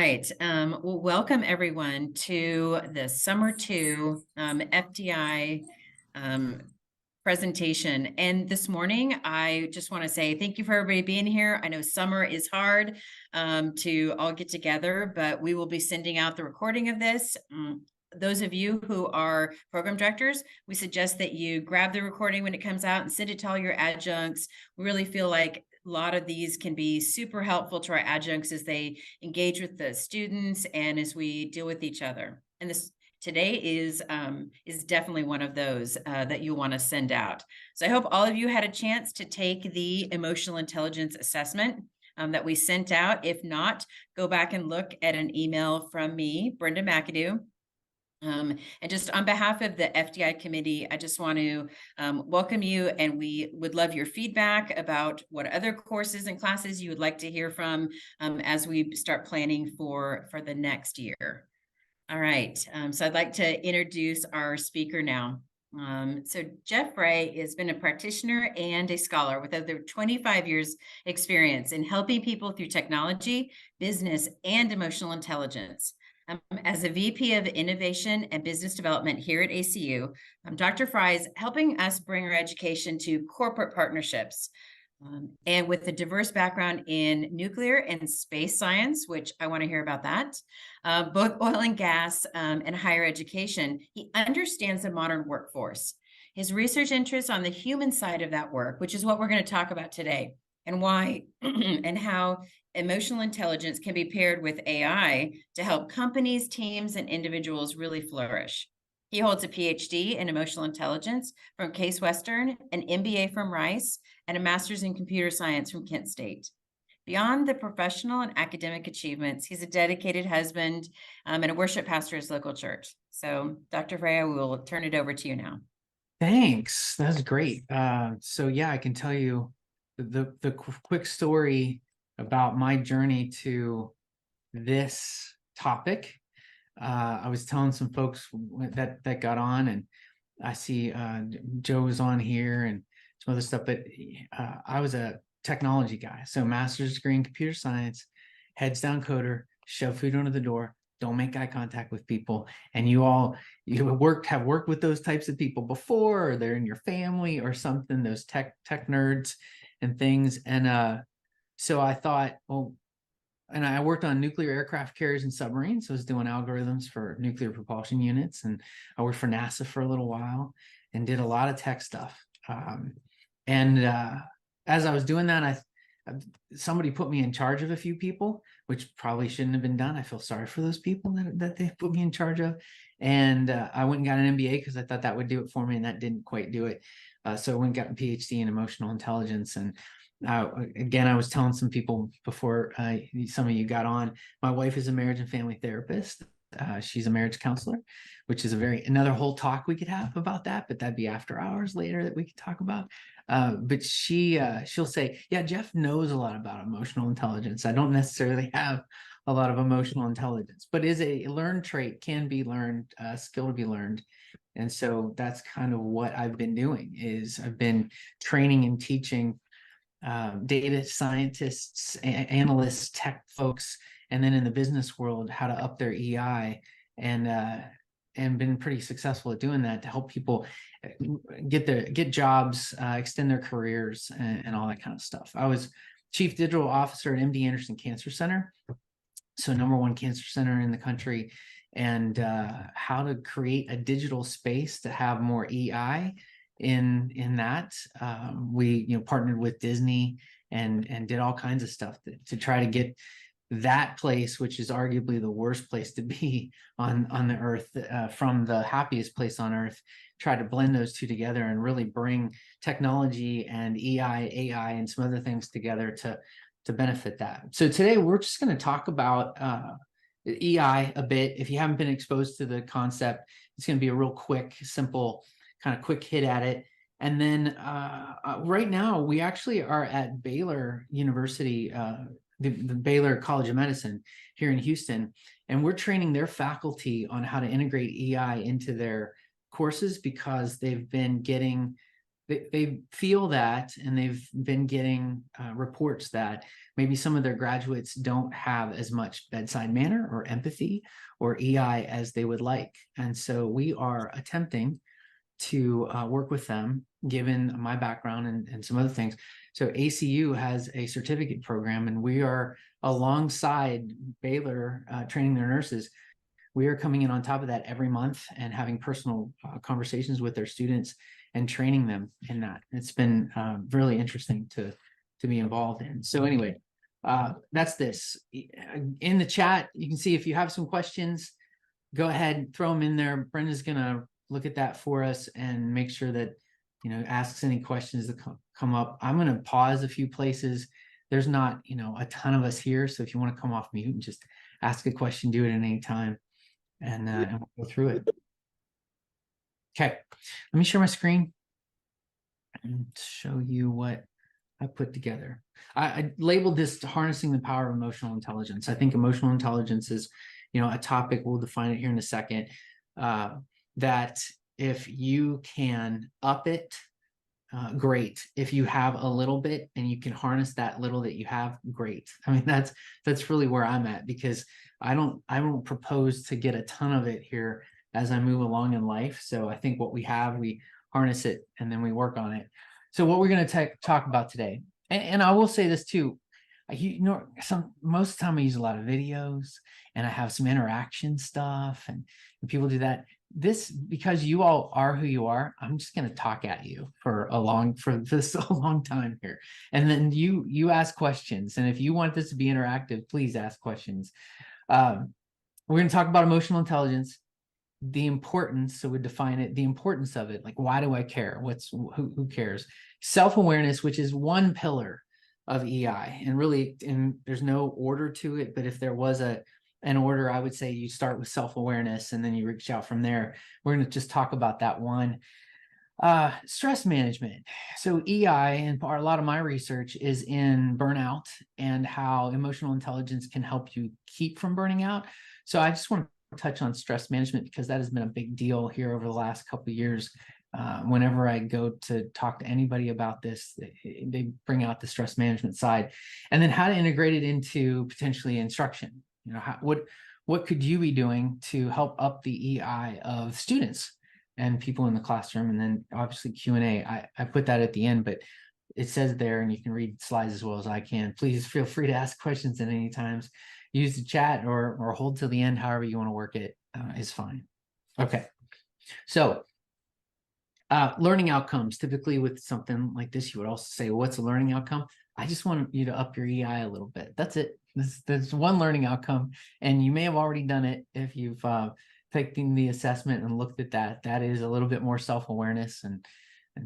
right. Well, welcome everyone to the Summer 2 FDI presentation. And this morning, I just want to say thank you for everybody being here. I know summer is hard to all get together, but we will be sending out the recording of this. Those of you who are program directors, we suggest that you grab the recording when it comes out and send it to all your adjuncts. We really feel like a lot of these can be super helpful to our adjuncts as they engage with the students and as we deal with each other. And this today is definitely one of those that you want to send out. So I hope all of you had a chance to take the emotional intelligence assessment that we sent out. If not, go back and look at an email from me, Brenda McAdoo. And just on behalf of the FDI committee, I just want to welcome you, and we would love your feedback about what other courses and classes you would like to hear from as we start planning for the next year. All right, so I'd like to introduce our speaker now. So Jeff Frey has been a practitioner and a scholar with over 25 years experience in helping people through technology, business, and emotional intelligence. As a VP of Innovation and Business Development here at ACU, Dr. Frey is helping us bring our education to corporate partnerships. And with a diverse background in nuclear and space science, which I want to hear about that, both oil and gas and higher education, he understands the modern workforce. His research interests on the human side of that work, which is what we're going to talk about today, and why and how emotional intelligence can be paired with AI to help companies, teams, and individuals really flourish. He holds a PhD in emotional intelligence from Case Western, an MBA from Rice, and a master's in computer science from Kent State. Beyond the professional and academic achievements, he's a dedicated husband and a worship pastor at his local church. So, Dr. Frey, we will turn it over to you now. Thanks. That's great. So yeah, I can tell you the quick story about my journey to this topic. I was telling some folks that got on, and I see Joe was on here and some other stuff, but I was a technology guy. So master's degree in computer science, heads down coder, shove food under the door, don't make eye contact with people. And you have worked with those types of people before, or they're in your family or something, those tech nerds and things. And so I thought, well, and I worked on nuclear aircraft carriers and submarines. So I was doing algorithms for nuclear propulsion units. And I worked for NASA for a little while and did a lot of tech stuff. As I was doing that, somebody put me in charge of a few people, which probably shouldn't have been done. I feel sorry for those people that they put me in charge of. And I went and got an MBA because I thought that would do it for me, and that didn't quite do it. So I went and got a PhD in emotional intelligence. And again, I was telling some people before some of you got on, my wife is a marriage and family therapist. She's a marriage counselor, which is another whole talk we could have about that, but that'd be after hours later that we could talk about. But she'll say, yeah, Jeff knows a lot about emotional intelligence. I don't necessarily have a lot of emotional intelligence, but is a learned trait, can be learned, skill to be learned. And so that's kind of what I've been doing. Is I've been training and teaching data scientists, analysts, tech folks, and then in the business world, how to up their EI, and been pretty successful at doing that to help people get jobs, extend their careers, and all that kind of stuff. I was Chief Digital Officer at MD Anderson Cancer Center, so #1 cancer center in the country, and how to create a digital space to have more EI in that. We partnered with Disney and did all kinds of stuff to try to get that place, which is arguably the worst place to be on the earth, from the happiest place on earth, try to blend those two together and really bring technology and AI, and some other things together to benefit that. So today we're just going to talk about EI a bit. If you haven't been exposed to the concept, it's going to be a real quick, simple, kind of quick hit at it. And then right now we actually are at Baylor University, the Baylor College of Medicine here in Houston, and we're training their faculty on how to integrate EI into their courses, because they've been getting they feel that, and they've been getting reports that maybe some of their graduates don't have as much bedside manner or empathy or EI as they would like. And so we are attempting to work with them, given my background and some other things. So ACU has a certificate program, and we are alongside Baylor training their nurses. We are coming in on top of that every month and having personal conversations with their students and training them in that. It's been really interesting to be involved in. So anyway, that's this. In the chat, you can see if you have some questions, go ahead, throw them in there. Brenda's gonna look at that for us and make sure that, you know, asks any questions that come up. I'm gonna pause a few places. There's not, you know, a ton of us here, so if you want to come off mute and just ask a question, do it at any time, and we'll go through it. Okay, let me share my screen and show you what I put together. I labeled this harnessing the power of emotional intelligence. I think emotional intelligence is, you know, a topic, we'll define it here in a second, that if you can up it, great. If you have a little bit and you can harness that little that you have, great. I mean, that's really where I'm at, because I don't propose to get a ton of it here as I move along in life. So I think what we have, we harness it and then we work on it. So what we're going to talk about today, and I will say this too, you know, most of the time I use a lot of videos and I have some interaction stuff, and people do that. This, because you all are who you are, I'm just going to talk at you for this a long time here, and then you ask questions. And if you want this to be interactive, please ask questions. We're going to talk about emotional intelligence, the importance, so we define it, the importance of it, like why do I care, who cares, self-awareness, which is one pillar of EI, and really, there's no order to it, but if there was an order, I would say you start with self-awareness and then you reach out from there. We're going to just talk about that one. Stress management. So EI, and a lot of my research is in burnout and how emotional intelligence can help you keep from burning out. So I just want to touch on stress management, because that has been a big deal here over the last couple of years. Whenever I go to talk to anybody about this, they bring out the stress management side, and then how to integrate it into potentially instruction. You know, what could you be doing to help up the EI of students and people in the classroom? And then obviously Q&A, I put that at the end, but it says there, and you can read slides as well as I can. Please feel free to ask questions at any times. Use the chat or hold till the end, however you want to work it is fine. Okay, so learning outcomes. Typically with something like this, you would also say, well, what's a learning outcome? I just want you to up your EI a little bit. That's it. There's one learning outcome, and you may have already done it if you've taken the assessment and looked at that. That is a little bit more self-awareness, and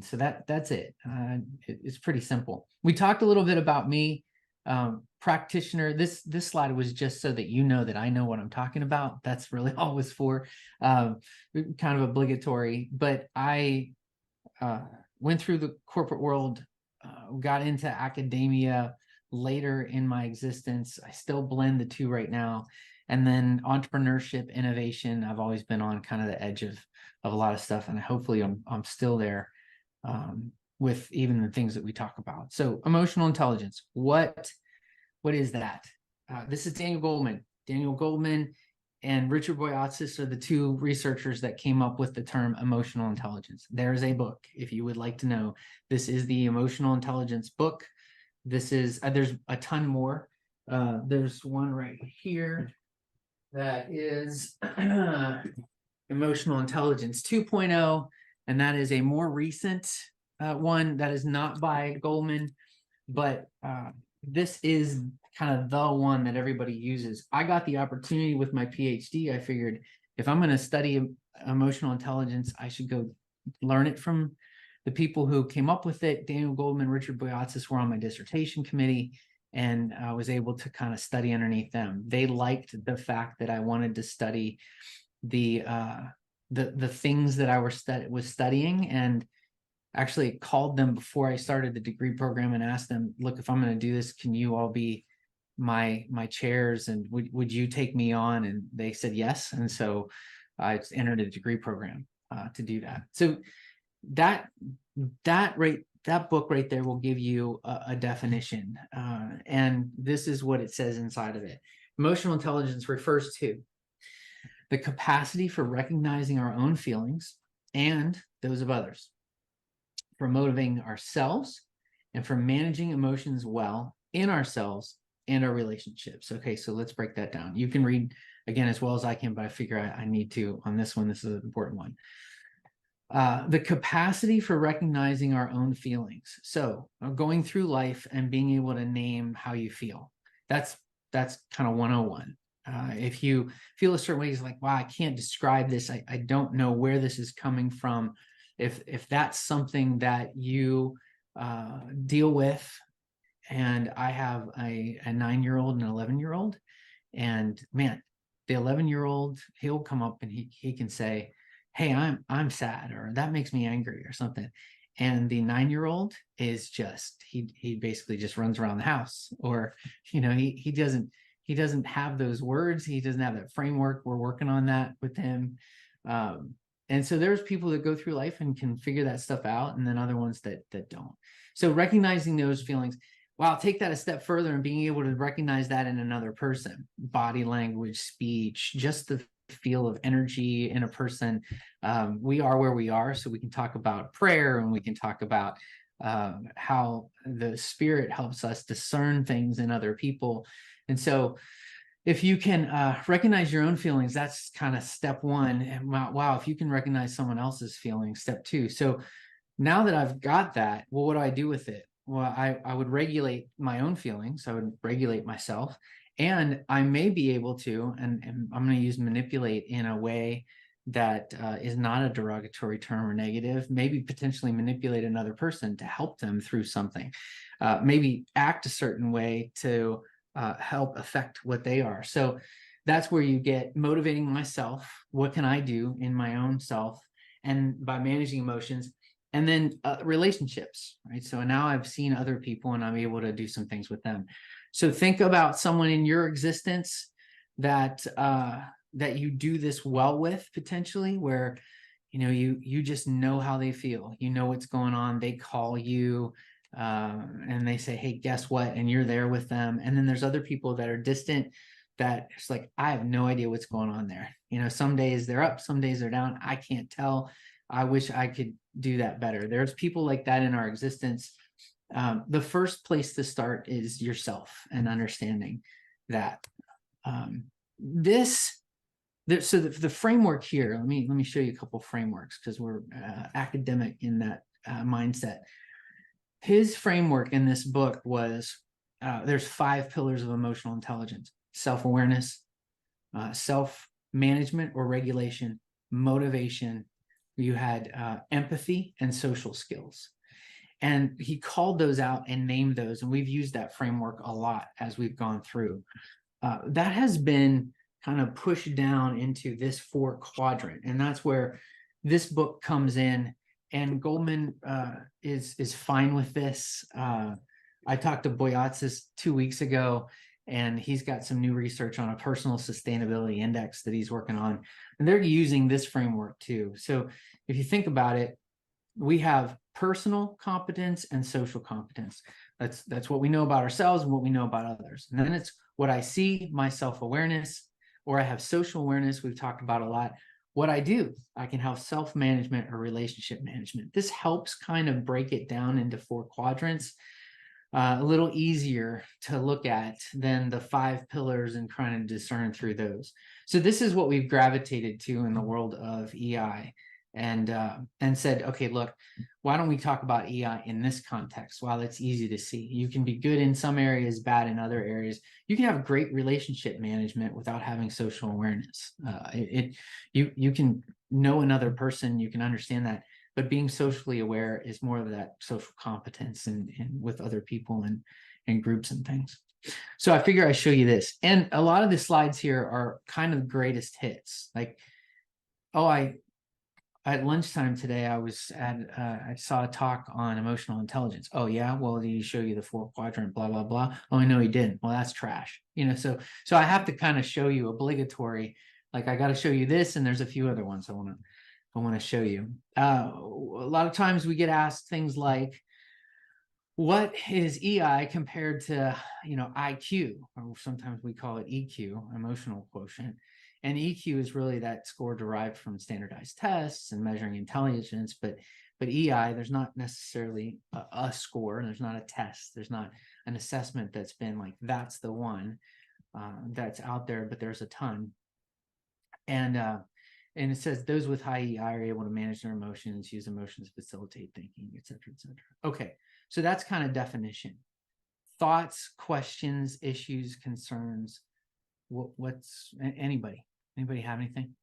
so that's it. It's pretty simple. We talked a little bit about me, practitioner. This slide was just so that you know that I know what I'm talking about. That's really all it was for. Kind of obligatory, but I went through the corporate world, got into academia later in my existence. I still blend the two right now. And then entrepreneurship, innovation, I've always been on kind of the edge of a lot of stuff. And hopefully I'm still there with even the things that we talk about. So emotional intelligence, what is that? This is Daniel Goleman. Daniel Goleman and Richard Boyatzis are the two researchers that came up with the term emotional intelligence. There's a book, if you would like to know. This is the emotional intelligence book. This is, there's a ton more. There's one right here that is Emotional Intelligence 2.0, and that is a more recent one that is not by Goleman, but this is kind of the one that everybody uses. I got the opportunity with my PhD. I figured if I'm going to study emotional intelligence, I should go learn it from the people who came up with it. Daniel Goleman, Richard Boyatzis were on my dissertation committee, and I was able to kind of study underneath them. They liked the fact that I wanted to study the things that I was studying, and actually called them before I started the degree program and asked them, look, if I'm going to do this, can you all be my chairs, and would you take me on? And they said yes. And so I entered a degree program to do that. So that book right there will give you a definition. And this is what it says inside of it. Emotional intelligence refers to the capacity for recognizing our own feelings and those of others, for motivating ourselves, and for managing emotions well in ourselves and our relationships. Okay, so let's break that down. You can read again as well as I can, but I figure I need to on this one. This is an important one. The capacity for recognizing our own feelings. So going through life and being able to name how you feel. That's kind of 101. If you feel a certain way, it's like, wow, I can't describe this. I don't know where this is coming from. If that's something that you deal with, and I have a 9-year-old and an 11-year-old, and man, the 11-year-old, he'll come up and he can say, hey, I'm sad, or that makes me angry, or something. And the 9-year-old is just, he basically just runs around the house, or, he doesn't have those words. He doesn't have that framework. We're working on that with him. And so there's people that go through life and can figure that stuff out, and then other ones that don't. So recognizing those feelings, wow, take that a step further and being able to recognize that in another person, body language, speech, just the feel of energy in a person. We are where we are, so we can talk about prayer, and we can talk about how the Spirit helps us discern things in other people. And so if you can recognize your own feelings, that's kind of step one. And wow, if you can recognize someone else's feelings, step two. So now that I've got that, well, what do I do with it? Well, I would regulate my own feelings. I would regulate myself. And I may be able to, and I'm going to use manipulate in a way that is not a derogatory term or negative, maybe potentially manipulate another person to help them through something, maybe act a certain way to help affect what they are. So that's where you get motivating myself. What can I do in my own self? And by managing emotions, and then relationships, right? So now I've seen other people and I'm able to do some things with them. So think about someone in your existence that that you do this well with, potentially, where you just know how they feel, what's going on. They call you and they say, hey, guess what? And you're there with them. And then there's other people that are distant that it's like, I have no idea what's going on there. Some days they're up, some days they're down. I can't tell. I wish I could do that better. There's people like that in our existence. The first place to start is yourself and understanding that. So the framework here, let me show you a couple of frameworks, because we're academic in that mindset. His framework in this book was there's 5 pillars of emotional intelligence: self-awareness, self-management or regulation, motivation. You had empathy and social skills. And he called those out and named those. And we've used that framework a lot as we've gone through. That has been kind of pushed down into this 4 quadrant. And that's where this book comes in. And Goldman is fine with this. I talked to Boyatzis 2 weeks ago, and he's got some new research on a personal sustainability index that he's working on. And they're using this framework too. So if you think about it, we have personal competence and social competence. That's what we know about ourselves and what we know about others. And then it's what I see, my self-awareness, or I have social awareness, we've talked about a lot. What I do, I can have self-management or relationship management. This helps kind of break it down into 4 quadrants. A little easier to look at than the 5 pillars and trying to discern through those. So this is what we've gravitated to in the world of EI, and said, okay, look, why don't we talk about EI in this context? Wow, that's easy to see. You can be good in some areas, bad in other areas. You can have great relationship management without having social awareness. You can know another person, you can understand that. But being socially aware is more of that social competence and with other people and groups and things. So I figure I show you this. And a lot of the slides here are kind of greatest hits. Like, at lunchtime today, I saw a talk on emotional intelligence. Oh yeah, well, did he show you the 4 quadrant, blah, blah, blah? Oh, no, he didn't. Well, that's trash. So I have to kind of show you obligatory, like I got to show you this, and there's a few other ones I want to I want to show you. A lot of times we get asked things like, what is EI compared to, IQ, or sometimes we call it EQ, emotional quotient. And EQ is really that score derived from standardized tests and measuring intelligence. But EI, there's not necessarily a score. There's not a test. There's not an assessment that's been like, that's the one that's out there, but there's a ton. And it says those with high EI are able to manage their emotions, use emotions to facilitate thinking, et cetera, et cetera. Okay, so that's kind of definition. Thoughts, questions, issues, concerns. What's anybody have anything?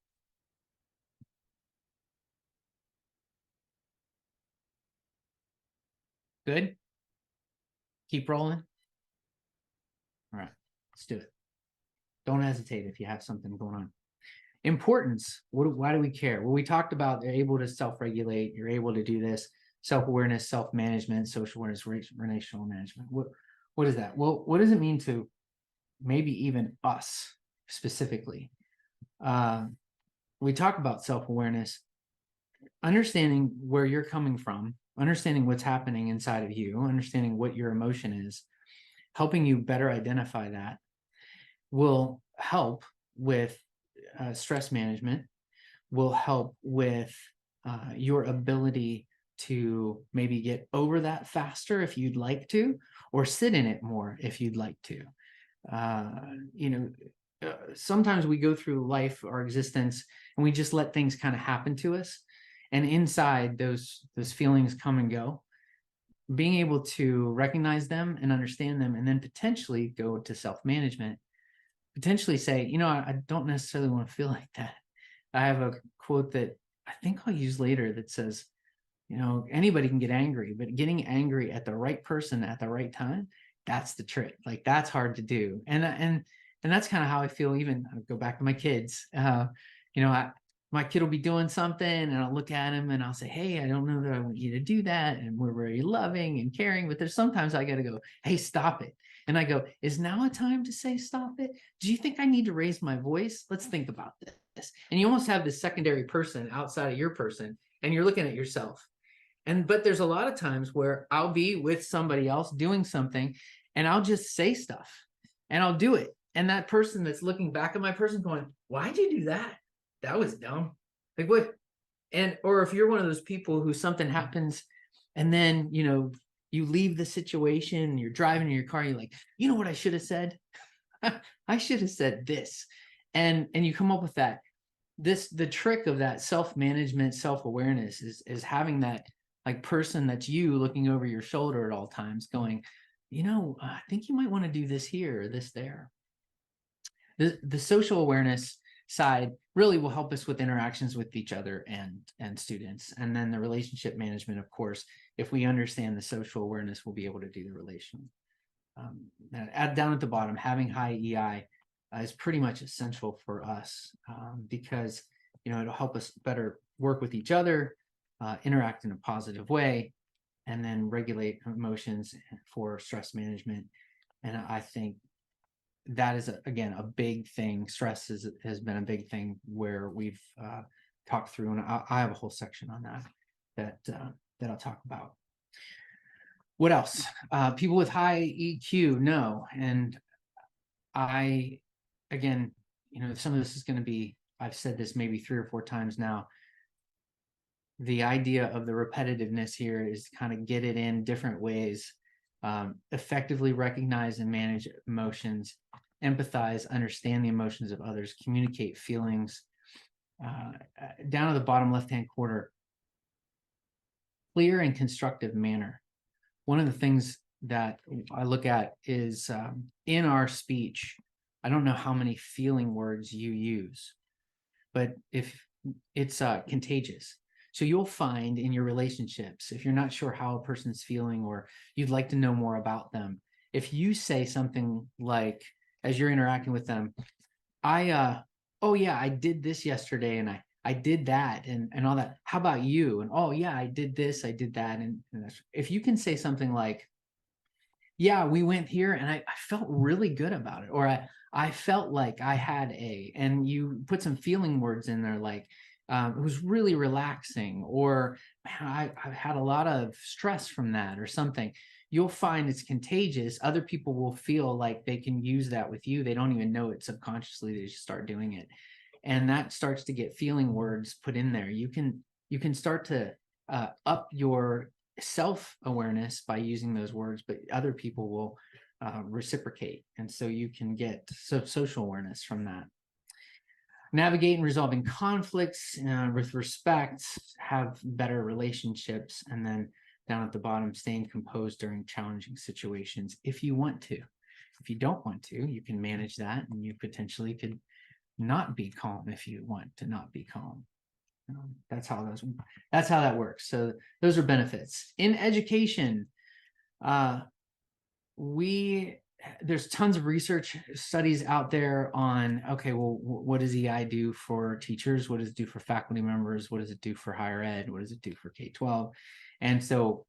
Good. Keep rolling. All right, let's do it. Don't hesitate if you have something going on. Importance. Why do we care? Well, we talked about they're able to self-regulate. You're able to do this. Self-awareness, self-management, social awareness, relational management. What is that? Well, what does it mean to maybe even us specifically? We talk about self-awareness, understanding where you're coming from, understanding what's happening inside of you, understanding what your emotion is, helping you better identify that will help with stress management, will help with your ability to maybe get over that faster if you'd like to, or sit in it more if you'd like to. Sometimes we go through life, our existence, and we just let things kind of happen to us. And inside those feelings come and go. Being able to recognize them and understand them, and then potentially go to self-management, potentially say, I don't necessarily want to feel like that. I have a quote that I think I'll use later that says, anybody can get angry, but getting angry at the right person at the right time, that's the trick. Like, that's hard to do. And that's kind of how I feel. Even I'll go back to my kids. My kid will be doing something and I'll look at him and I'll say, hey, I don't know that I want you to do that. And we're very loving and caring, but there's sometimes I got to go, hey, stop it. And I go, is now a time to say stop it? Do you think I need to raise my voice? Let's think about this. And you almost have this secondary person outside of your person, and you're looking at yourself. But there's a lot of times where I'll be with somebody else doing something and I'll just say stuff and I'll do it. And that person that's looking back at my person going, why'd you do that? That was dumb. Like, what? Or if you're one of those people who something happens and then, you leave the situation, you're driving in your car, you're like, you know what I should have said? I should have said this. And you come up with that. The trick of that self-management, self-awareness is having that like person that's you looking over your shoulder at all times going, I think you might want to do this here or this there. The social awareness side really will help us with interactions with each other and students. And then the relationship management, of course, if we understand the social awareness, we'll be able to do the relational. Down at the bottom, having high EI is pretty much essential for us because, it'll help us better work with each other, interact in a positive way, and then regulate emotions for stress management. And I think that is, again, a big thing. Stress has been a big thing where we've talked through, and I have a whole section on that I'll talk about. What else? People with high EQ, no. And again, some of this is going to be, I've said this maybe 3 or 4 times now. The idea of the repetitiveness here is to kind of get it in different ways, effectively recognize and manage emotions, empathize, understand the emotions of others, communicate feelings. Down at the bottom left-hand corner, clear and constructive manner. One of the things that I look at is in our speech, I don't know how many feeling words you use, but if it's contagious. So you'll find in your relationships, if you're not sure how a person's feeling or you'd like to know more about them, if you say something like, as you're interacting with them, oh yeah, I did this yesterday and I did that and all that. How about you? And oh yeah, I did this, I did that. And if you can say something like, yeah, we went here and I felt really good about it. Or I felt like I had and you put some feeling words in there like it was really relaxing, or man, I've had a lot of stress from that or something. You'll find it's contagious. Other people will feel like they can use that with you. They don't even know it subconsciously. They just start doing it. And that starts to get feeling words put in there. You can start to up your self-awareness by using those words, but other people will reciprocate. And so you can get social awareness from that. Navigate and resolving conflicts with respect, have better relationships, and then down at the bottom, staying composed during challenging situations if you want to. If you don't want to, you can manage that, and you potentially could not be calm if you want to not be calm. That's how that works. So those are benefits. In education, there's tons of research studies out there on, okay, well, what does EI do for teachers? What does it do for faculty members? What does it do for higher ed? What does it do for K-12? And so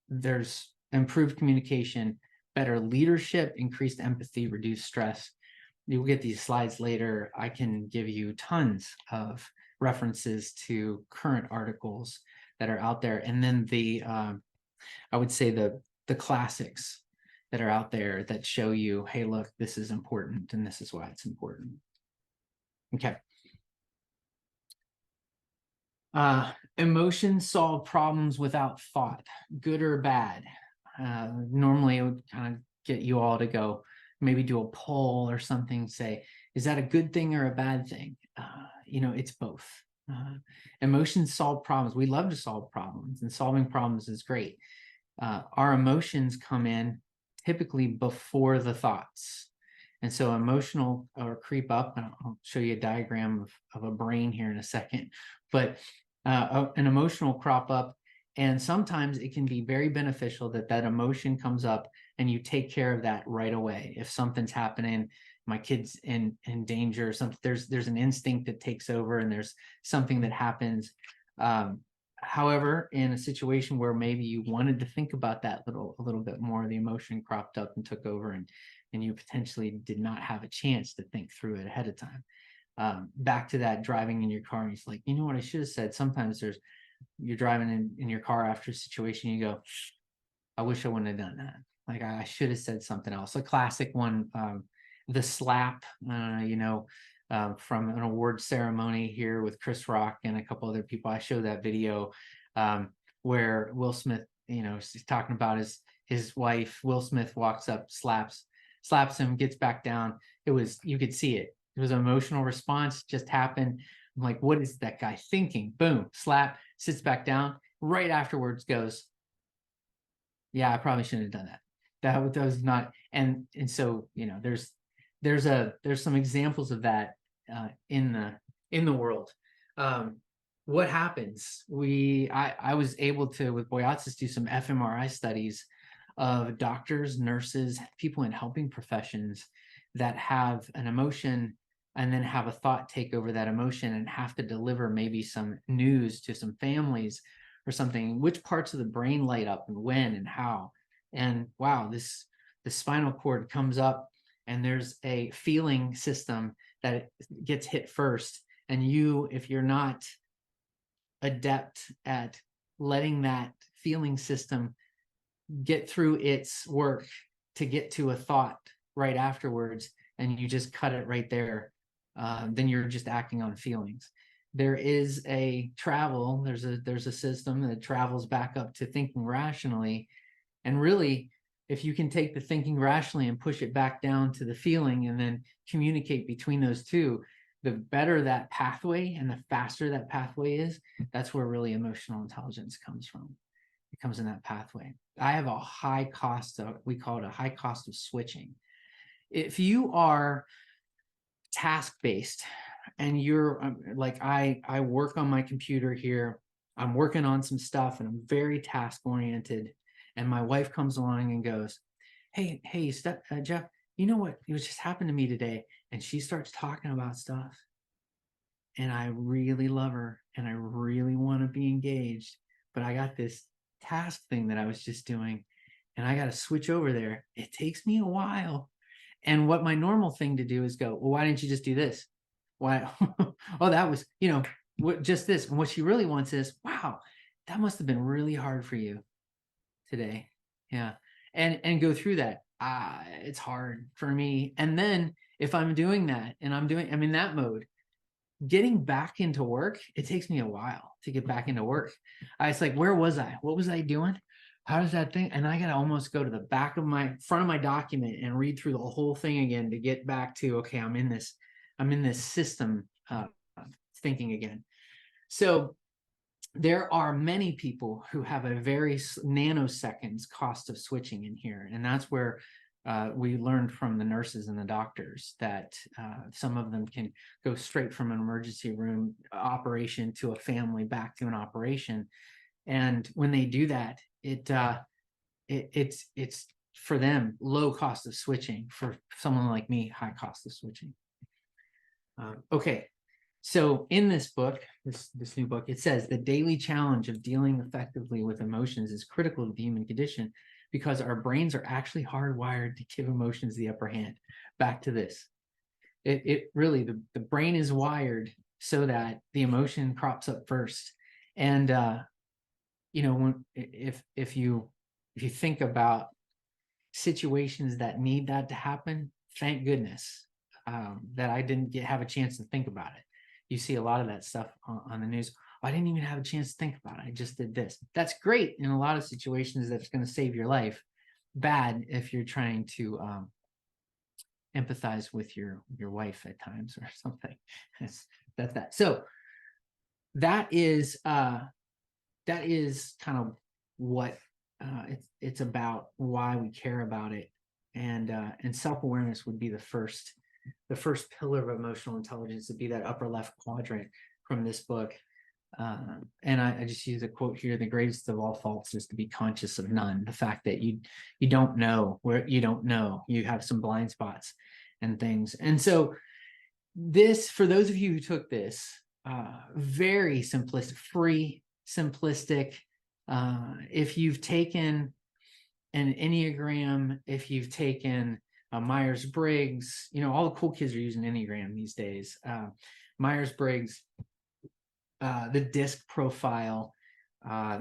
there's improved communication, better leadership, increased empathy, reduced stress. You'll get these slides later. I can give you tons of references to current articles that are out there. And then I would say the classics that are out there that show you, hey, look, this is important and this is why it's important. Okay. Emotions solve problems without thought, good or bad. Normally it would kind of get you all to go, maybe do a poll or something, say, is that a good thing or a bad thing? It's both. Emotions solve problems. We love to solve problems, and solving problems is great. Our emotions come in typically before the thoughts. And so emotional or creep up, and I'll show you a diagram of a brain here in a second, but an emotional crop up. And sometimes it can be very beneficial that emotion comes up and you take care of that right away. If something's happening, my kid's in danger or something, there's an instinct that takes over and there's something that happens. However, in a situation where maybe you wanted to think about that a little bit more, the emotion cropped up and took over, and you potentially did not have a chance to think through it ahead of time. Back to that driving in your car, and he's like, you know what I should have said? Sometimes you're driving in your car after a situation, you go, I wish I wouldn't have done that. Like I should have said something else. A classic one, the slap, from an award ceremony here with Chris Rock and a couple other people. I showed that video where Will Smith, he's talking about his wife. Will Smith walks up, slaps him, gets back down. You could see it. It was an emotional response, just happened. I'm like, what is that guy thinking? Boom, slap, sits back down. Right afterwards goes, yeah, I probably shouldn't have done that. That was not, and so, there's some examples of that in the world. What happens? I was able to, with Boyatzis, do some fMRI studies of doctors, nurses, people in helping professions that have an emotion and then have a thought take over that emotion and have to deliver maybe some news to some families or something. Which parts of the brain light up and when and how? And wow, the spinal cord comes up and there's a feeling system that gets hit first. And if you're not adept at letting that feeling system get through its work to get to a thought right afterwards, and you just cut it right there, then you're just acting on feelings. There is there's a system that travels back up to thinking rationally. And really, if you can take the thinking rationally and push it back down to the feeling and then communicate between those two, the better that pathway and the faster that pathway is. That's where really emotional intelligence comes from. It comes in that pathway. I have a high cost we call it a high cost of switching. If you are task-based and you're like, I work on my computer here, I'm working on some stuff and I'm very task-oriented, and my wife comes along and goes, hey, Jeff, you know what just happened to me today? And she starts talking about stuff. And I really love her and I really want to be engaged, but I got this task thing that I was just doing and I got to switch over there. It takes me a while. And what my normal thing to do is go, well, why didn't you just do this? Why? Oh, that was, just this. And what she really wants is, wow, that must have been really hard for you today. Yeah. And go through that. It's hard for me. And then if I'm doing that and I'm in that mode, getting back into work, it takes me a while to get back into work. It's like, where was I? What was I doing? How does that thing? And I got to almost go to the back of front of my document and read through the whole thing again to get back to, okay, I'm in this system thinking again. So there are many people who have a very nanoseconds cost of switching in here. And that's where we learned from the nurses and the doctors that some of them can go straight from an emergency room operation to a family back to an operation. And when they do that, it's for them low cost of switching. For someone like me, high cost of switching. Okay. So in this book, this new book, it says the daily challenge of dealing effectively with emotions is critical to the human condition because our brains are actually hardwired to give emotions the upper hand. Back to this. It really, the brain is wired so that the emotion crops up first. And, if you think about situations that need that to happen, thank goodness that I didn't have a chance to think about it. You see a lot of that stuff on the news. I didn't even have a chance to think about it. I just did this. That's great in a lot of situations. That's going to save your life. Bad if you're trying to empathize with your wife at times or something. That's that. So that is kind of what it's about, why we care about it, and self-awareness would be the first pillar of emotional intelligence, to be that upper left quadrant from this book. And I just use a quote here: the greatest of all faults is to be conscious of none. The fact that you don't know where you don't know, you have some blind spots and things. And so this, for those of you who took this, very simplistic, free, simplistic. If you've taken an Enneagram, if you've taken Myers-Briggs, all the cool kids are using Enneagram these days. Myers-Briggs, the disc profile.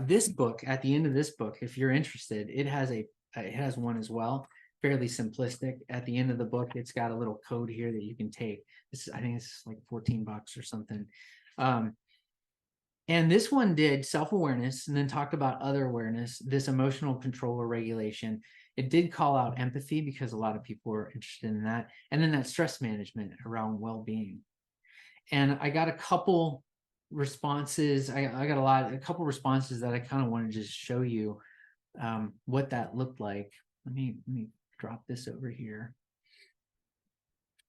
This book, at the end of this book, if you're interested, it has one as well, fairly simplistic. At the end of the book, it's got a little code here that you can take. I think it's like $14 or something. And this one did self-awareness and then talked about other awareness, this emotional control or regulation. It did call out empathy because a lot of people were interested in that. And then that stress management around well-being. And I got a couple responses. I got a couple responses that I kind of wanted to just show you what that looked like. Let me drop this over here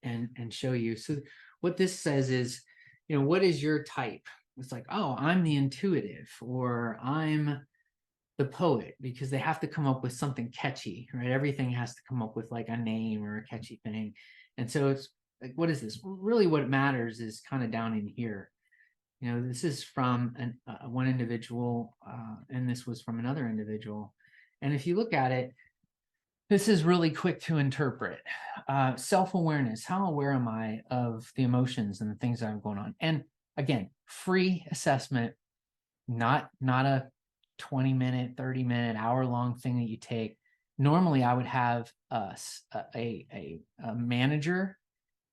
and show you. So what this says is, what is your type? It's like, oh, I'm the intuitive, or I'm the poet, because they have to come up with something catchy, right? Everything has to come up with like a name or a catchy thing. And so it's like, what is this? Really what matters is kind of down in here. This is from one individual, and this was from another individual. And if you look at it, this is really quick to interpret. Self-awareness. How aware am I of the emotions and the things that are going on? And again, free assessment, not a 20-minute, 30-minute, hour-long thing that you take. Normally, I would have a manager,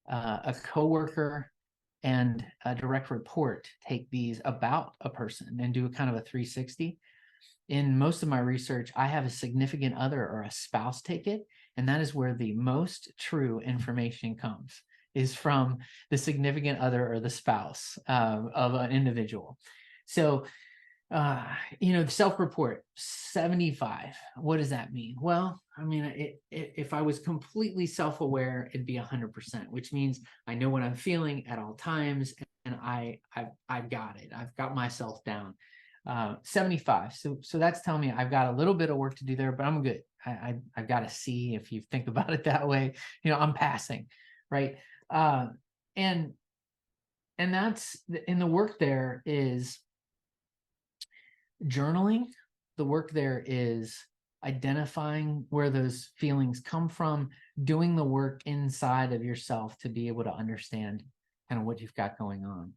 a coworker, and a direct report take these about a person and do a kind of a 360. In most of my research, I have a significant other or a spouse take it, and that is where the most true information comes, is from the significant other or the spouse of an individual. So, the self-report, 75. What does that mean? Well, I mean, if I was completely self-aware, it'd be 100%, which means I know what I'm feeling at all times, and I've got it. I've got myself down. 75. So that's telling me I've got a little bit of work to do there, but I'm good. I've got a C if you think about it that way. I'm passing, right? And that's in the work there is journaling. The work there is identifying where those feelings come from, doing the work inside of yourself to be able to understand kind of what you've got going on.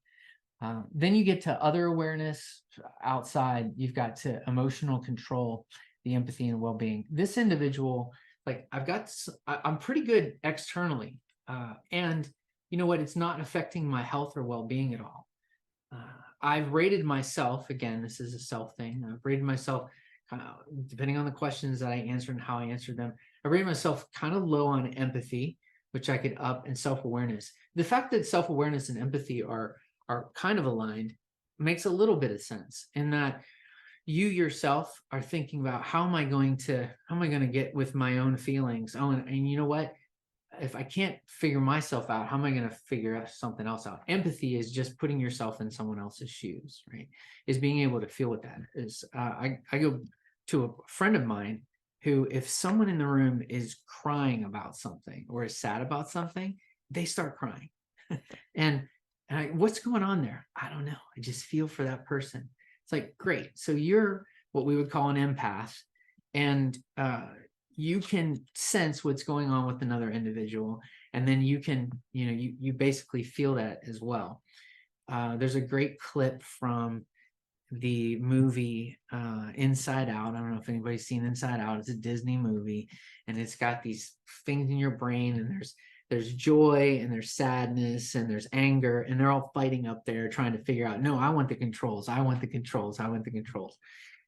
Then you get to other awareness outside. You've got to emotional control, the empathy and well-being. This individual, like I'm pretty good externally. And you know what? It's not affecting my health or well-being at all. I've rated myself, again, this is a self thing. I've rated myself, depending on the questions that I answered and how I answered them, I rated myself kind of low on empathy, which I could up, and self-awareness. The fact that self-awareness and empathy are kind of aligned makes a little bit of sense, in that you yourself are thinking about how am I going to get with my own feelings. Oh, and you know what? If I can't figure myself out, how am I going to figure something else out? Empathy is just putting yourself in someone else's shoes, right? Is being able to feel what that is. I go to a friend of mine who, if someone in the room is crying about something or is sad about something, they start crying. and what's going on there? I don't know. I just feel for that person. It's like, great. So you're what we would call an empath, and you can sense what's going on with another individual, and then you can, you basically feel that as well. There's a great clip from the movie Inside Out. I don't know if anybody's seen Inside Out. It's a Disney movie, and it's got these things in your brain, and there's joy, and there's sadness, and there's anger, and they're all fighting up there trying to figure out, no, I want the controls, I want the controls, I want the controls.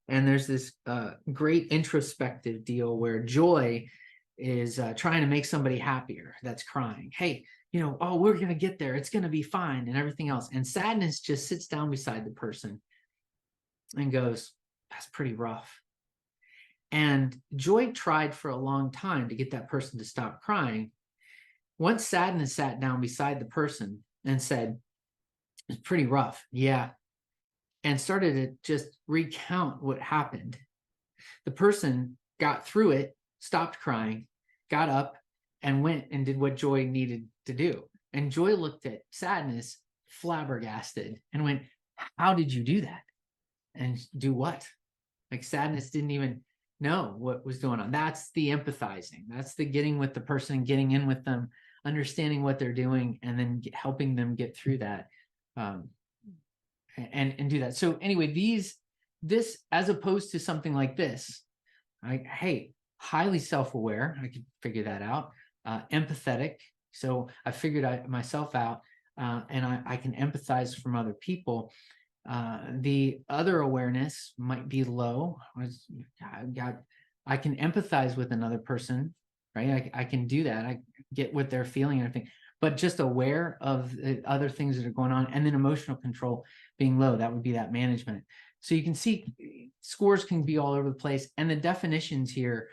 And there's this great introspective deal where joy is trying to make somebody happier that's crying. Hey, oh, we're going to get there. It's going to be fine, and everything else. And sadness just sits down beside the person and goes, that's pretty rough. And joy tried for a long time to get that person to stop crying. Once sadness sat down beside the person and said, it's pretty rough. Yeah. And started to just recount what happened, the person got through it, stopped crying, got up, and went and did what joy needed to do. And joy looked at sadness, flabbergasted, and went, how did you do that? And do what? Like, sadness didn't even know what was going on. That's the empathizing. That's the getting with the person, getting in with them, understanding what they're doing, and then helping them get through that. And do that. So anyway, this as opposed to something like this, hey, highly self-aware, I could figure that out. Empathetic, so I figured myself out, and I can empathize from other people. The other awareness might be low. I can empathize with another person, right? I can do that. I get what they're feeling and everything, but just aware of the other things that are going on. And then emotional control being low, that would be that management. So you can see scores can be all over the place, and the definitions here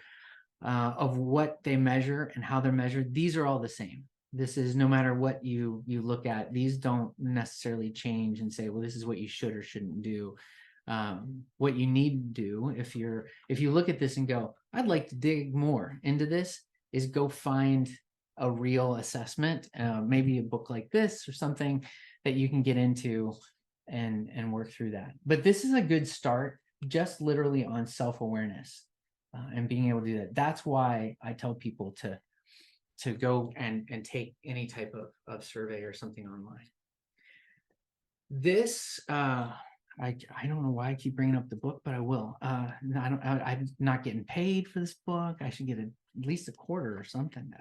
of what they measure and how they're measured, these are all the same. This is, no matter what you look at, these don't necessarily change and say, well, this is what you should or shouldn't do. What you need to do, if you look at this and go, I'd like to dig more into this, is go find a real assessment, maybe a book like this or something that you can get into and work through that. But this is a good start, just literally on self-awareness and being able to do that. That's why I tell people to go and take any type of survey or something online. This I don't know why I keep bringing up the book, but I will. I'm not getting paid for this book. I should get at least a quarter or something.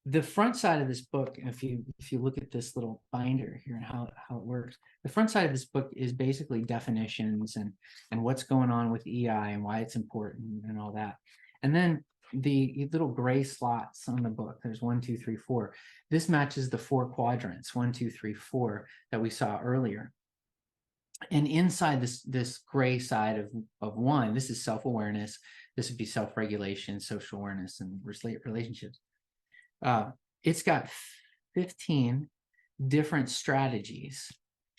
The front side of this book, if you look at this little binder here and how it works, the front side of this book is basically definitions and what's going on with EI and why it's important and all that. And then the little gray slots on the book, there's 1, 2, 3, 4. This matches the 4 quadrants, 1, 2, 3, 4, that we saw earlier. And inside this gray side of 1, this is self-awareness. This would be self-regulation, social awareness, and relationships. It's got 15 different strategies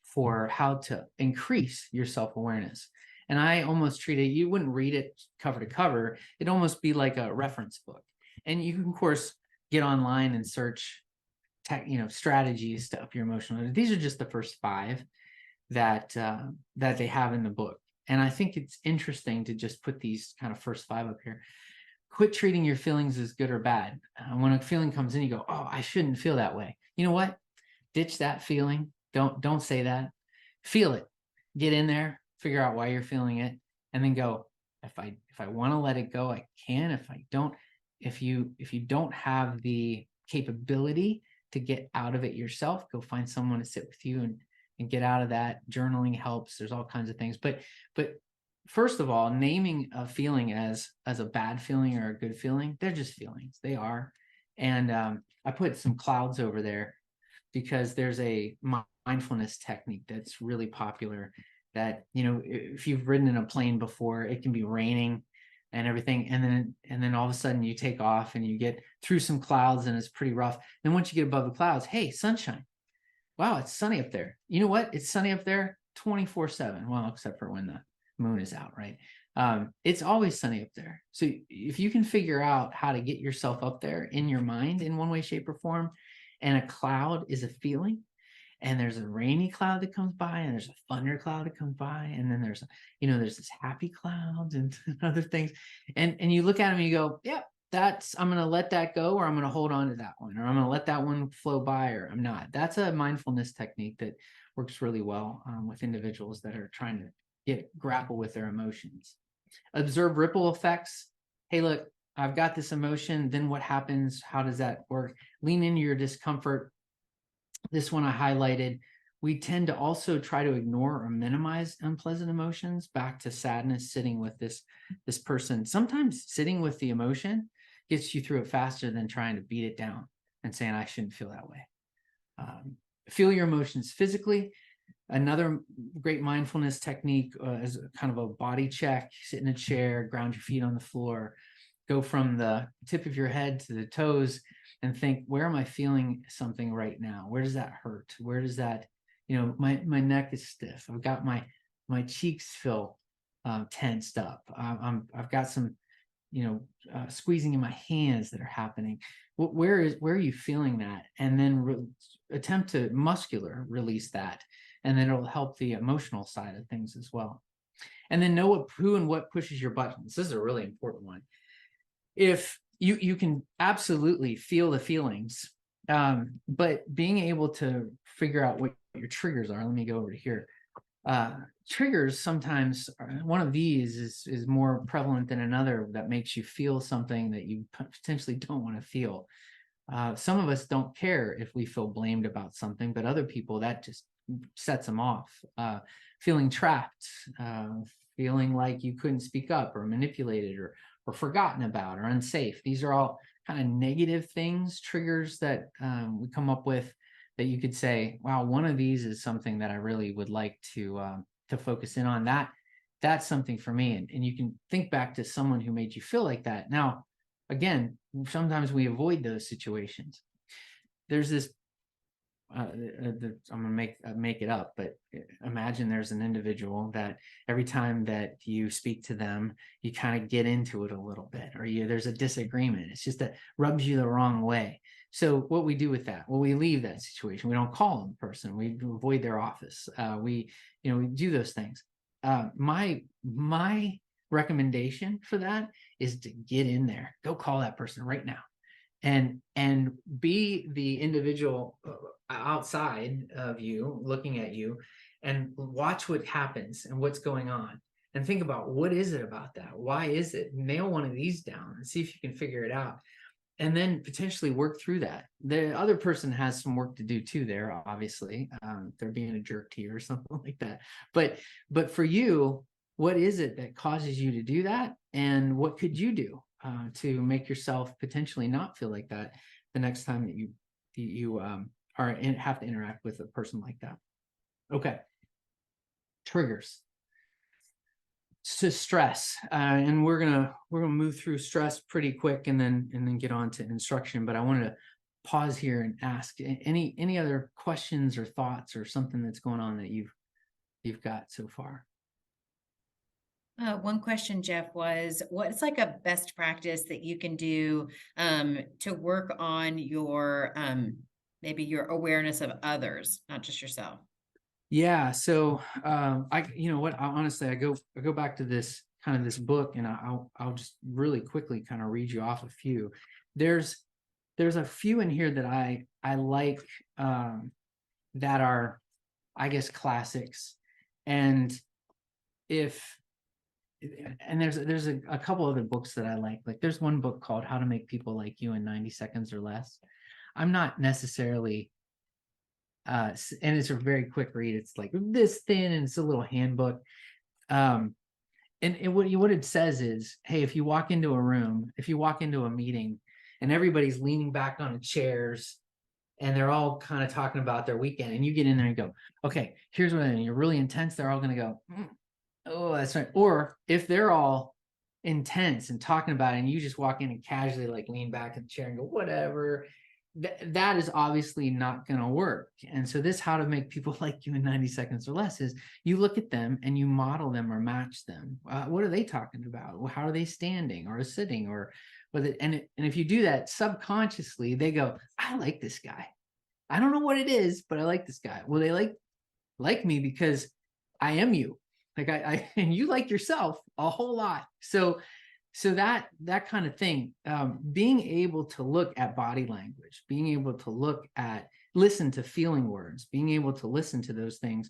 for how to increase your self-awareness. And I almost treat it, you wouldn't read it cover to cover. It'd almost be like a reference book. And you can, of course, get online and search strategies to up your emotional. These are just the first 5 that they have in the book. And I think it's interesting to just put these kind of first 5 up here. Quit treating your feelings as good or bad. When a feeling comes in, you go, oh, I shouldn't feel that way. You know what? Ditch that feeling. Don't say that. Feel it. Get in there, figure out why you're feeling it, and then go, if I want to let it go, I can. If I don't, if you don't have the capability to get out of it yourself, go find someone to sit with you and get out of that. Journaling helps. There's all kinds of things. But first of all, naming a feeling as a bad feeling or a good feeling, they're just feelings. They are. And I put some clouds over there because there's a mindfulness technique that's really popular that, if you've ridden in a plane before, it can be raining and everything. And then all of a sudden you take off and you get through some clouds and it's pretty rough. Then once you get above the clouds, hey, sunshine. Wow, it's sunny up there. You know what? It's sunny up there 24/7. Well, except for when the moon is out, right? It's always sunny up there. So if you can figure out how to get yourself up there in your mind in one way, shape, or form, and a cloud is a feeling, and there's a rainy cloud that comes by, and there's a thunder cloud that comes by, and then there's this happy cloud and other things, and you look at them and you go, yeah, I'm going to let that go, or I'm going to hold on to that one, or I'm going to let that one flow by, or I'm not. That's a mindfulness technique that works really well with individuals that are trying to grapple with their emotions. Observe ripple effects. Hey, look, I've got this emotion. Then what happens? How does that work? Lean into your discomfort. This one I highlighted. We tend to also try to ignore or minimize unpleasant emotions. Back to sadness, sitting with this person. Sometimes sitting with the emotion gets you through it faster than trying to beat it down and saying, I shouldn't feel that way. Feel your emotions physically. Another great mindfulness technique is kind of a body check. Sit in a chair, ground your feet on the floor, go from the tip of your head to the toes and think, where am I feeling something right now? Where does that hurt? Where does that, my neck is stiff. I've got my cheeks feel tensed up. I've got some, squeezing in my hands that are happening. Where are you feeling that? And then attempt to muscular release that. And then it'll help the emotional side of things as well. And then know who and what pushes your buttons. This is a really important one. If you can absolutely feel the feelings, but being able to figure out what your triggers are. Let me go over to here. Triggers sometimes, one of these is more prevalent than another that makes you feel something that you potentially don't want to feel. Some of us don't care if we feel blamed about something, but other people, that just sets them off. Feeling trapped, feeling like you couldn't speak up or manipulated or forgotten about or unsafe. These are all kind of negative things, triggers that we come up with that you could say, wow, one of these is something that I really would like to focus in on. That's something for me. And you can think back to someone who made you feel like that. Now, again, sometimes we avoid those situations. There's this, I'm going to make it up, but imagine there's an individual that every time that you speak to them, you kind of get into it a little bit, or there's a disagreement. It's just that rubs you the wrong way. So what we do with that? Well, we leave that situation. We don't call them the person. We avoid their office. We do those things. My recommendation for that is to get in there. Go call that person right now. And be the individual outside of you, looking at you, and watch what happens and what's going on. And think about, what is it about that? Why is it? Nail one of these down and see if you can figure it out. And then potentially work through that. The other person has some work to do too there, obviously. They're being a jerk to you or something like that. But for you, what is it that causes you to do that? And what could you do to make yourself potentially not feel like that the next time that you have to interact with a person like that? Okay. Triggers. To stress, and we're gonna move through stress pretty quick and then get on to instruction. But I wanted to pause here and ask any other questions or thoughts or something that's going on that you've got so far. One question, Jeff, was what's like a best practice that you can do to work on your maybe your awareness of others, not just yourself? Yeah. So honestly, I go back to this book, and I'll just really quickly kind of read you off a few. There's a few in here that I like that are I guess, classics. And if and there's a couple other books that I like. Like there's one book called How to Make People Like You in 90 Seconds or Less. I'm not necessarily and it's a very quick read. It's like this thin and it's a little handbook. And what it says is, hey, if you walk into a room, if you walk into a meeting and everybody's leaning back on the chairs and they're all kind of talking about their weekend, and you get in there and go, okay, here's what I mean. You're really intense. They're all going to go, oh, that's right. Or if they're all intense and talking about it and you just walk in and casually like lean back in the chair and go, whatever, that is obviously not going to work. And so this How to Make People Like You in 90 Seconds or Less is you look at them and you model them or match them. What are they talking about? How are they standing or sitting or whether, and if you do that subconsciously, they go, I like this guy. I don't know what it is, but I like this guy. Well, they like me because I am you. Like I and you like yourself a whole lot. So that kind of thing, being able to look at body language, being able to listen to feeling words, being able to listen to those things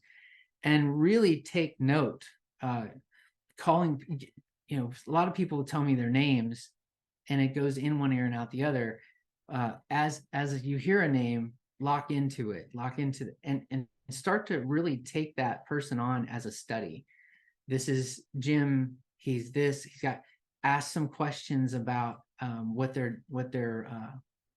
and really take note, calling, a lot of people tell me their names and it goes in one ear and out the other. As you hear a name, lock into it, and start to really take that person on as a study. This is Jim. He's this. He's got. Ask some questions about what their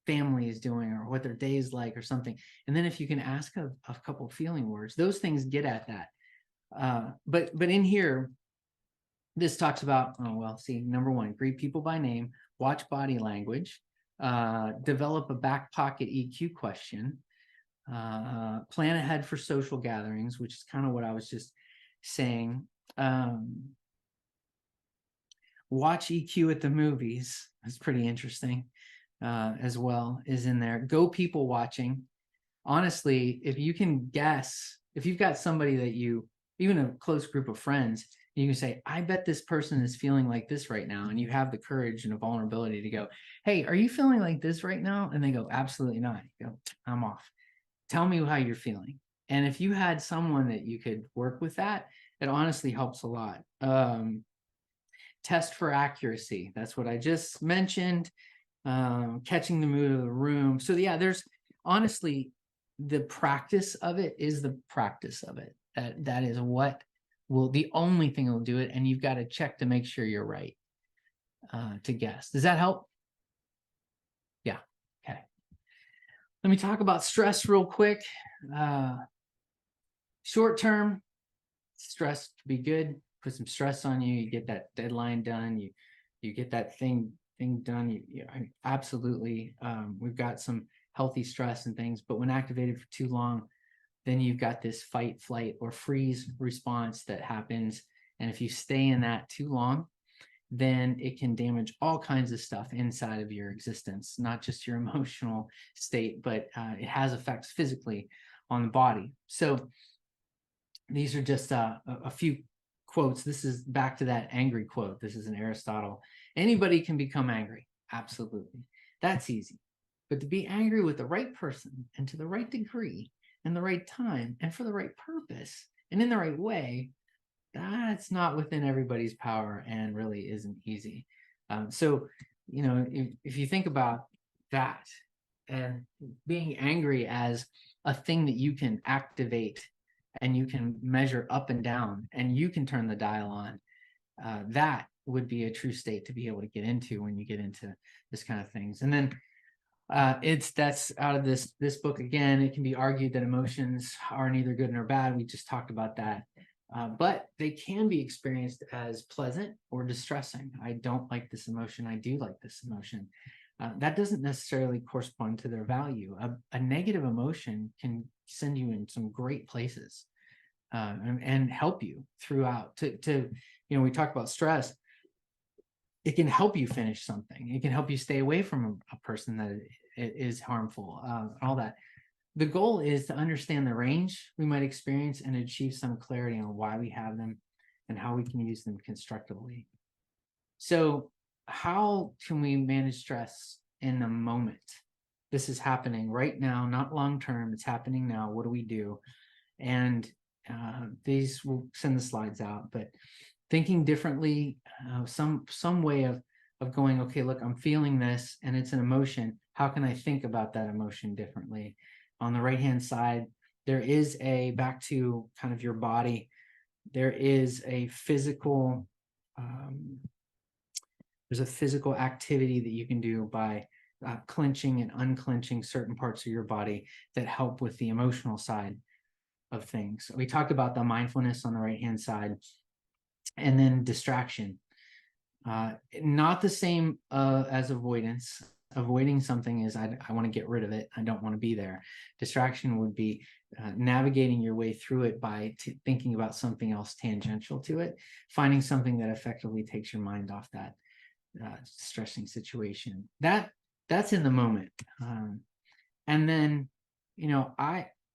family is doing or what their day is like or something. And then if you can ask a couple of feeling words, those things get at that. But in here, this talks about, number one, greet people by name, watch body language, develop a back pocket EQ question, plan ahead for social gatherings, which is kind of what I was just saying. Watch EQ at the movies. That's pretty interesting as well, is in there. Go people watching. Honestly, if you can guess, if you've got somebody that even a close group of friends, you can say, I bet this person is feeling like this right now. And you have the courage and the vulnerability to go, hey, are you feeling like this right now? And they go, absolutely not. You go, I'm off. Tell me how you're feeling. And if you had someone that you could work with that, it honestly helps a lot. Test for accuracy. That's what I just mentioned. Catching the mood of the room. So yeah, there's honestly the practice of it is the practice of it. That is what will the only thing will do it. And you've got to check to make sure you're right to guess. Does that help? Yeah. Okay. Let me talk about stress real quick. Short term stress to be good. Put some stress on you, you get that deadline done, you get that thing done. Absolutely. We've got some healthy stress and things, but when activated for too long, then you've got this fight, flight, or freeze response that happens. And if you stay in that too long, then it can damage all kinds of stuff inside of your existence, not just your emotional state, but it has effects physically on the body. So these are just a few quotes. This is back to that angry quote. This is an Aristotle. Anybody can become angry. Absolutely. That's easy. But to be angry with the right person and to the right degree and the right time and for the right purpose and in the right way, that's not within everybody's power and really isn't easy. So, if you think about that and being angry as a thing that you can activate and you can measure up and down and you can turn the dial on, that would be a true state to be able to get into when you get into this kind of things. And then that's out of this book. Again, it can be argued that emotions are neither good nor bad. We just talked about that. But they can be experienced as pleasant or distressing. I don't like this emotion. I do like this emotion. That doesn't necessarily correspond to their value. A negative emotion can send you in some great places and help you throughout. We talk about stress. It can help you finish something. It can help you stay away from a person that is harmful, all that. The goal is to understand the range we might experience and achieve some clarity on why we have them and how we can use them constructively. So how can we manage stress in the moment? This is happening right now, not long term. It's happening now. What do we do? And these will send the slides out, but thinking differently, some way of going, okay, look, I'm feeling this and it's an emotion. How can I think about that emotion differently? On the right-hand side, there is back to kind of your body, there is a physical, there's a physical activity that you can do by clenching and unclenching certain parts of your body that help with the emotional side of things. We talked about the mindfulness on the right-hand side, and then distraction. Not the same as avoidance. Avoiding something is I want to get rid of it. I don't want to be there. Distraction would be navigating your way through it by thinking about something else tangential to it, finding something that effectively takes your mind off that stressing situation. That's in the moment. And then,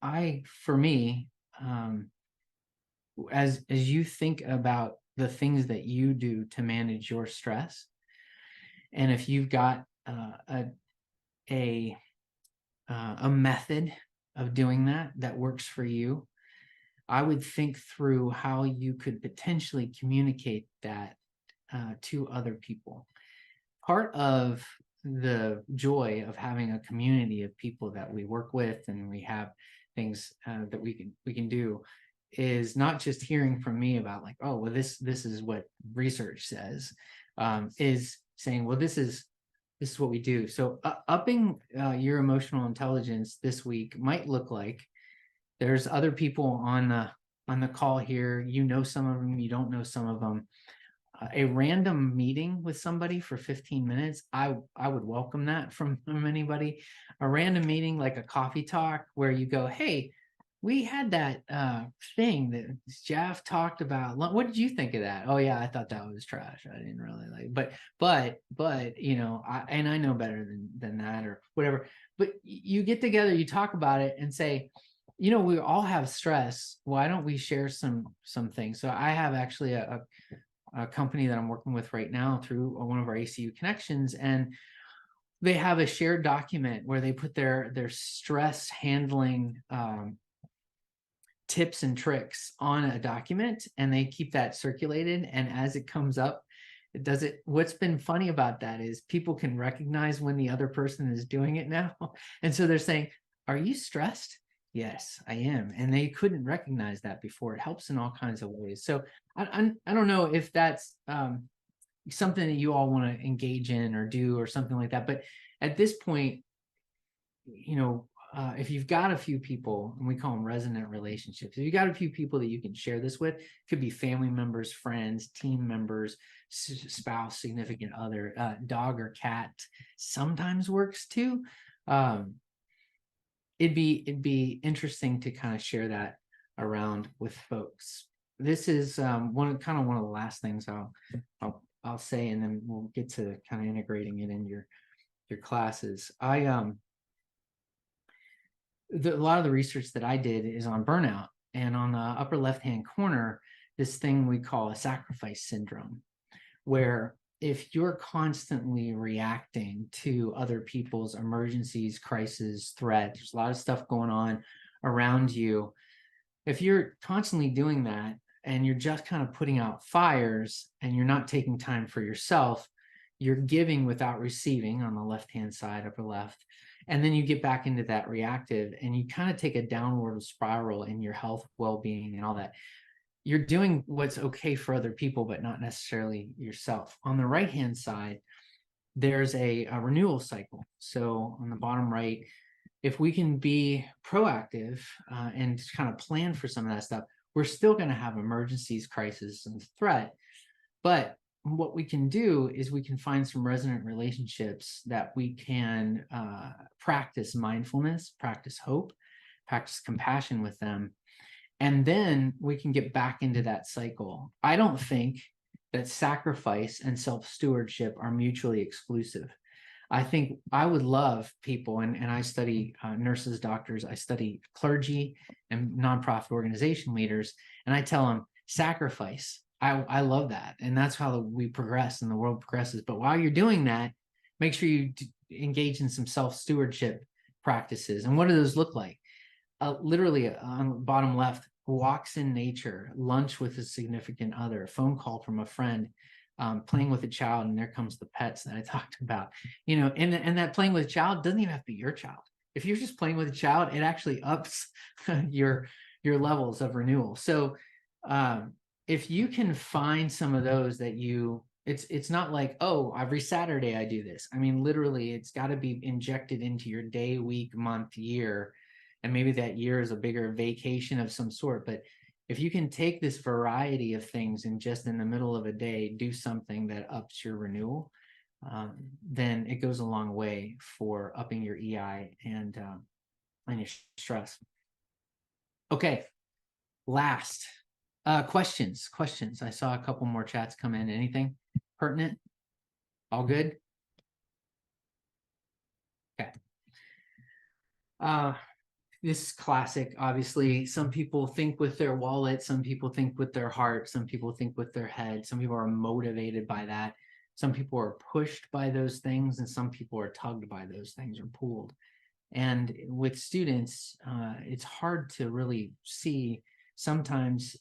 I for me, as you think about the things that you do to manage your stress, and if you've got a method of doing that works for you, I would think through how you could potentially communicate that to other people. Part of the joy of having a community of people that we work with and we have things that we can do is not just hearing from me about like, oh, well, this is what research says, is saying, well, this is what we do. So upping your emotional intelligence this week might look like there's other people on the call here. Some of them, you don't know some of them. A random meeting with somebody for 15 minutes, I would welcome that from anybody. A random meeting, like a coffee talk, where you go, hey, we had that thing that Jeff talked about. What did you think of that? Oh yeah, I thought that was trash. I didn't really like, but I know better than that or whatever. But you get together, you talk about it and say, we all have stress. Why don't we share some things? So I have actually a company that I'm working with right now through one of our ACU connections, and they have a shared document where they put their stress handling tips and tricks on a document, and they keep that circulated. And as it comes up, it does it. What's been funny about that is people can recognize when the other person is doing it now. And so they're saying, are you stressed? Yes, I am. And they couldn't recognize that before. It helps in all kinds of ways. So I don't know if that's something that you all want to engage in or do or something like that. But at this point, if you've got a few people, and we call them resonant relationships, if you've got a few people that you can share this with, it could be family members, friends, team members, spouse, significant other, dog or cat sometimes works too. It'd be interesting to kind of share that around with folks. This is one of the last things I'll say, and then we'll get to kind of integrating it in your classes. A lot of the research that I did is on burnout, and on the upper left-hand corner, this thing we call a sacrifice syndrome, where if you're constantly reacting to other people's emergencies, crises, threats, there's a lot of stuff going on around you. If you're constantly doing that and you're just kind of putting out fires and you're not taking time for yourself, you're giving without receiving on the left-hand side, upper left. And then you get back into that reactive and you kind of take a downward spiral in your health, well-being, and all that. You're doing what's okay for other people, but not necessarily yourself. On the right-hand side, there's a renewal cycle. So on the bottom right, if we can be proactive and kind of plan for some of that stuff, we're still going to have emergencies, crises, and threat. But what we can do is we can find some resonant relationships that we can practice mindfulness, practice hope, practice compassion with them. And then we can get back into that cycle. I don't think that sacrifice and self-stewardship are mutually exclusive. I think I would love people, and I study nurses, doctors, I study clergy and nonprofit organization leaders, and I tell them sacrifice. I love that. And that's how we progress and the world progresses. But while you're doing that, make sure you engage in some self-stewardship practices. And what do those look like? literally on the bottom left, walks in nature, lunch with a significant other, phone call from a friend, playing with a child, and there comes the pets that I talked about. And that playing with a child doesn't even have to be your child. If you're just playing with a child, it actually ups your levels of renewal. So if you can find some of those that it's not like, oh, every Saturday I do this. I mean, literally, it's got to be injected into your day, week, month, year. And maybe that year is a bigger vacation of some sort. But if you can take this variety of things and just in the middle of a day do something that ups your renewal, then it goes a long way for upping your EI and your stress. Okay, last questions. I saw a couple more chats come in. Anything pertinent? All good? Okay. This is classic. Obviously, some people think with their wallet, some people think with their heart, some people think with their head, some people are motivated by that, some people are pushed by those things, and some people are tugged by those things or pulled. And with students, it's hard to really see. Sometimes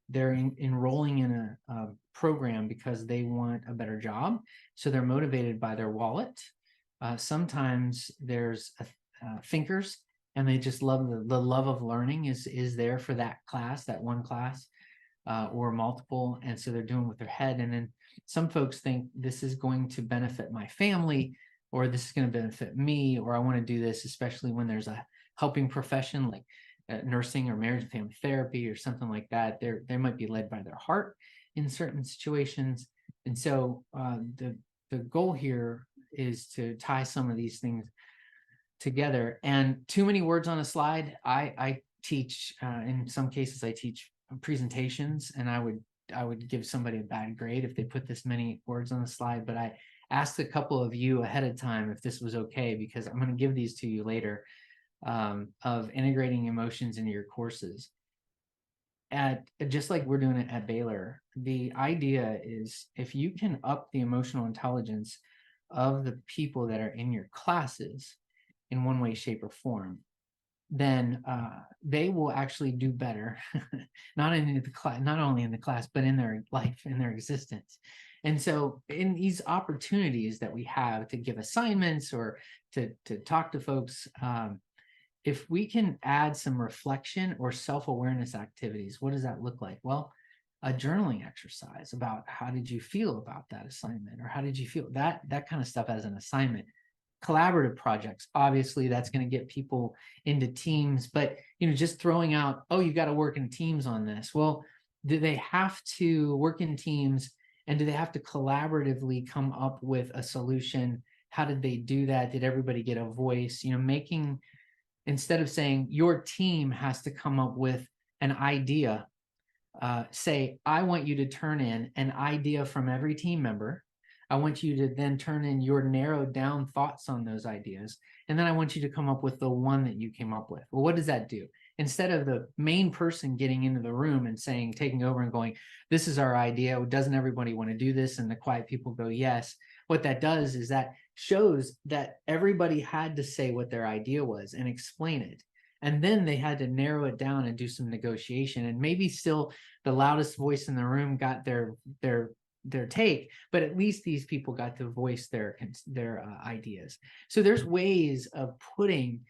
they're enrolling in a program because they want a better job, so they're motivated by their wallet. Sometimes there's thinkers, and they just love the love of learning is there for that class, that one class, or multiple, and so they're doing with their head. And then some folks think this is going to benefit my family, or this is going to benefit me, or I want to do this, especially when there's a helping profession like nursing or marriage and family therapy or something like that. They might be led by their heart in certain situations. And so the goal here is to tie some of these things together. And too many words on a slide. I teach in some cases I teach presentations, and I would give somebody a bad grade if they put this many words on the slide. But I asked a couple of you ahead of time if this was okay, because I'm going to give these to you later, of integrating emotions into your courses. Just like we're doing it at Baylor, the idea is if you can up the emotional intelligence of the people that are in your classes in one way, shape, or form, then they will actually do better, not only in the class, but in their life, in their existence. And so in these opportunities that we have to give assignments or to talk to folks, if we can add some reflection or self-awareness activities, what does that look like? Well, a journaling exercise about how did you feel about that assignment, or how did you feel that kind of stuff as an assignment. Collaborative projects, obviously that's going to get people into teams, but just throwing out, oh, you got to work in teams on this. Well, do they have to work in teams, and do they have to collaboratively come up with a solution? How did they do that? Did everybody get a voice? Making, instead of saying your team has to come up with an idea, say, I want you to turn in an idea from every team member. I want you to then turn in your narrowed down thoughts on those ideas. And then I want you to come up with the one that you came up with. Well, what does that do? Instead of the main person getting into the room and saying, taking over and going, this is our idea, doesn't everybody want to do this? And the quiet people go, yes. What that does is that shows that everybody had to say what their idea was and explain it. And then they had to narrow it down and do some negotiation. And maybe still the loudest voice in the room got their take, but at least these people got to voice their ideas. So there's ways of putting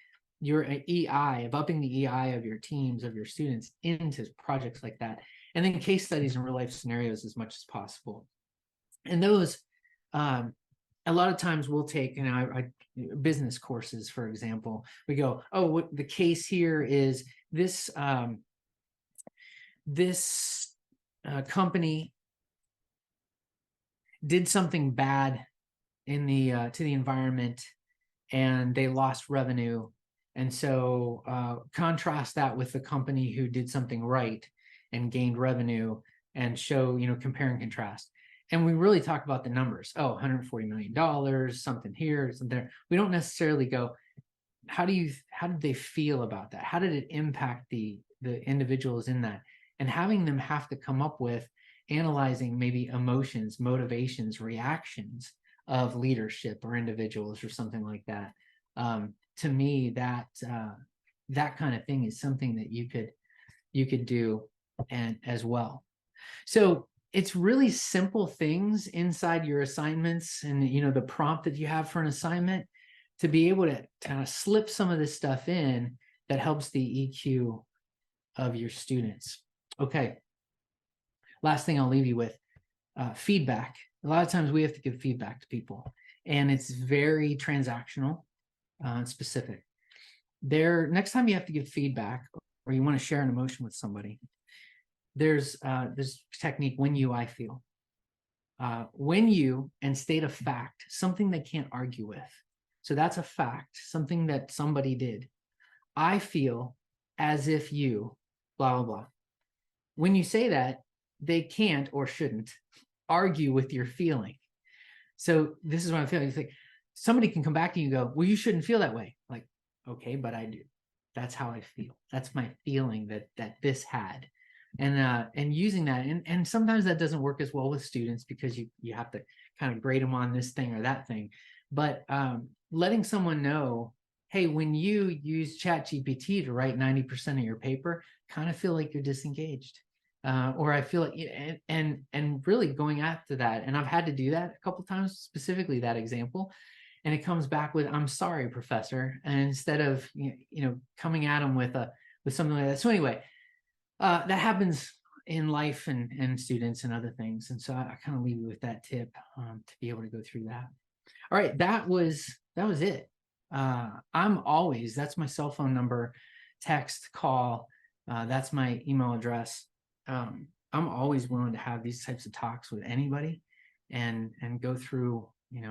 your EI, of upping the EI of your teams, of your students into projects like that. And then case studies and real life scenarios as much as possible. And those, a lot of times we'll take, business courses, for example, we go, oh, what the case here is this, company did something bad in the to the environment, and they lost revenue. And so contrast that with the company who did something right and gained revenue, and show, compare and contrast. And we really talk about the numbers. Oh, $140 million, something here, something there. We don't necessarily go, how did they feel about that? How did it impact the individuals in that? And having them have to come up with analyzing maybe emotions, motivations, reactions of leadership or individuals or something like that. To me, that kind of thing is something that you could do and as well. So it's really simple things inside your assignments and, you know, the prompt that you have for an assignment to be able to kind of slip some of this stuff in that helps the EQ of your students. Okay. Last thing I'll leave you with, feedback. A lot of times we have to give feedback to people, and it's very transactional, specific. Next time you have to give feedback or you want to share an emotion with somebody, there's this technique, when you, I feel. When you and state a fact, something they can't argue with. So that's a fact, something that somebody did. I feel as if you, blah, blah, blah. When you say that, they can't or shouldn't argue with your feeling. So this is what I'm feeling. It's like somebody can come back to you and go, well, you shouldn't feel that way. Like, okay, but I do. That's how I feel. That's my feeling that this had. And using that, and sometimes that doesn't work as well with students because you have to kind of grade them on this thing or that thing. But letting someone know, hey, when you use ChatGPT to write 90% of your paper, kind of feel like you're disengaged. Or I feel like, and really going after that. And I've had to do that a couple of times, specifically that example. And it comes back with, I'm sorry, professor. And instead of, coming at them with something like that. So anyway, that happens in life and students and other things. And so I kind of leave you with that tip to be able to go through that. All right, that was it. That's my cell phone number, text, call. That's my email address. I'm always willing to have these types of talks with anybody and go through,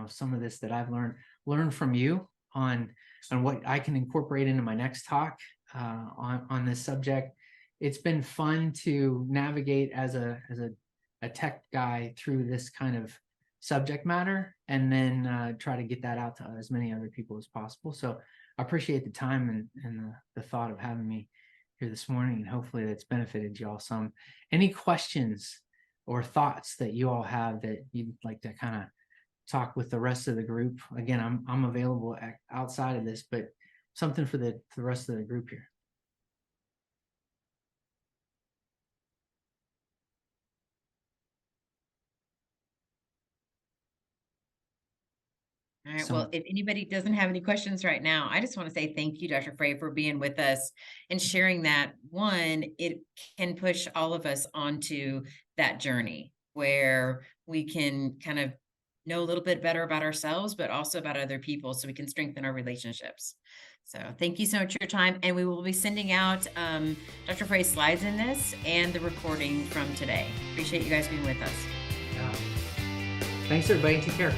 some of this that I've learn from you on what I can incorporate into my next talk on this subject. It's been fun to navigate as a tech guy through this kind of subject matter, and then try to get that out to as many other people as possible. So I appreciate the time and the thought of having me here this morning, and hopefully that's benefited you all some. Any questions or thoughts that you all have that you'd like to kind of talk with the rest of the group? Again, I'm available outside of this, but something for the rest of the group here. All right. Well, if anybody doesn't have any questions right now, I just want to say thank you, Dr. Frey, for being with us and sharing that. One, it can push all of us onto that journey where we can kind of know a little bit better about ourselves, but also about other people so we can strengthen our relationships. So thank you so much for your time. And we will be sending out Dr. Frey's slides in this and the recording from today. Appreciate you guys being with us. Thanks, everybody. Take care.